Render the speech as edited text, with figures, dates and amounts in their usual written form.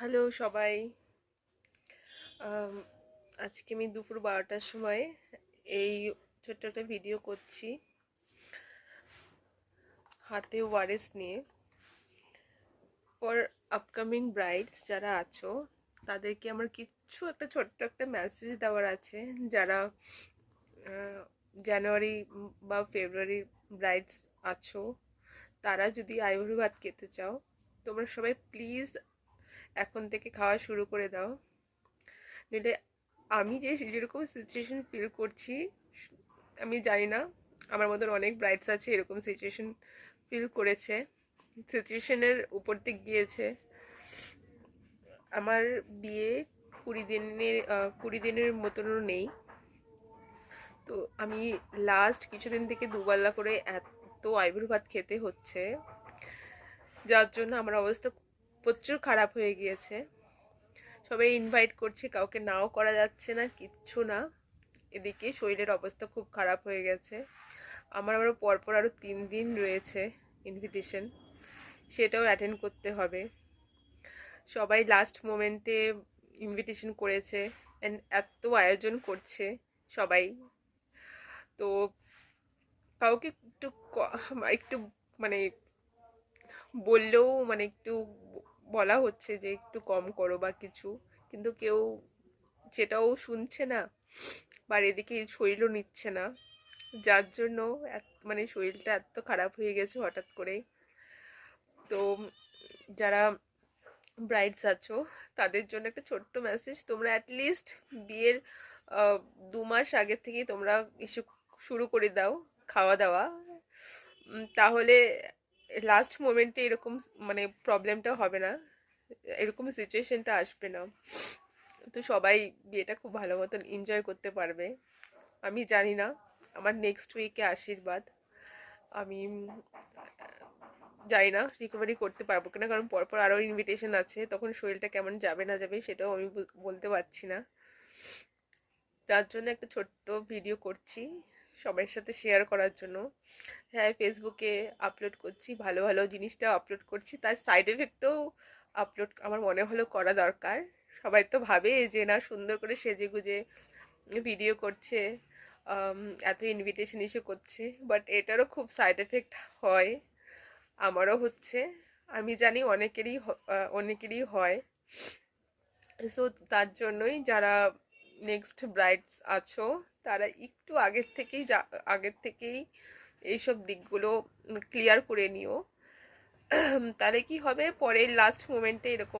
Hello সবাই। আজকে আমি দুপুর 12টার সময় এই ছোট্ট একটা ভিডিও করছি হাতে ওয়ারেস নিয়ে। ফর আপকামিং ব্রাইডস যারা আছো তাদেরকে আমার কিছু একটা ছোট্ট একটা মেসেজ দেওয়ার আছে। যারা জানুয়ারি বা ফেব্রুয়ারি ব্রাইডস আছো, তারা যদি আইভরি ভাত খেতে চাও, তোমরা সবাই প্লিজ এখন থেকে খাওয়া শুরু করে দাও। নইলে আমি যেরকম সিচুয়েশন ফিল করছি, আমি জানি না আমার মতন অনেক ব্রাইডস আছে এরকম সিচুয়েশন ফিল করেছে, সিচুয়েশনের উপর দিয়ে গিয়েছে। আমার বিয়ে 20 দিনের মতনও নেই, তো আমি লাস্ট কিছুদিন থেকে দুবেলা করে এত আইবুড়ো ভাত খেতে হচ্ছে, যার জন্য আমার অবস্থা প্রচুর খারাপ হয়ে গিয়েছে। সবাই ইনভাইট করছে, কাউকে নাও করা যাচ্ছে না, কিচ্ছু না। এদিকে শরীরের অবস্থা খুব খারাপ হয়ে গেছে। আমার আরও পরপর আরও 3 দিন রয়েছে ইনভিটেশন, সেটাও অ্যাটেন্ড করতে হবে। সবাই লাস্ট মোমেন্টে ইনভিটেশন করেছে অ্যান্ড এত আয়োজন করছে সবাই। তো কাউকে একটু মানে বললেও একটু বলা হচ্ছে যে একটু কম করো বা কিছু, কিন্তু কেউ সেটাও শুনছে না, বা এদিকে শরীরও নিচ্ছে না। যার জন্য শরীরটা এত খারাপ হয়ে গেছে হঠাৎ করে। তো যারা ব্রাইডস আছো তাদের জন্য একটা ছোট্ট মেসেজ, তোমরা অ্যাটলিস্ট বিয়ের 2 মাস আগে থেকেই তোমরা এসে শুরু করে দাও খাওয়া দাওয়া। তাহলে লাস্ট মোমেন্টে এরকম প্রবলেমটা হবে না, এরকম সিচুয়েশনটা আসবে না। তো সবাই বিয়েটা খুব ভালো মতন এনজয় করতে পারবে। আমি জানি না, আমার নেক্সট উইকে আশীর্বাদ, আমি জানি না রিকভারি করতে পারবো কিনা, কারণ পরপর আরও ইনভিটেশন আছে, তখন শরীরটা কেমন যাবে না যাবে সেটাও আমি বলতে পারছি না। তার জন্য একটা ছোট্ট ভিডিও করছি সবার সাথে শেয়ার করার জন্য। হ্যাঁ, ফেসবুকে আপলোড করছি, ভালো ভালো জিনিসটা আপলোড করছি, তার সাইড এফেক্টও আপলোড আমার মনে হলো করা দরকার। সবাই তো ভাবে যে না সুন্দর করে সেজে গুজে ভিডিও করছে, এত ইনভিটেশন ইস্যু করছে, বাট এটারও খুব সাইড এফেক্ট হয়, আমারও হচ্ছে, আমি জানি অনেকেরই হয়। সো তার জন্যই যারা নেক্সট ব্রাইডস আছো তারা একটু আগের থেকেই এইসব দিকগুলো ক্লিয়ার করে নিও। তাহলে কি হবে, পরে লাস্ট মোমেন্টে এরকম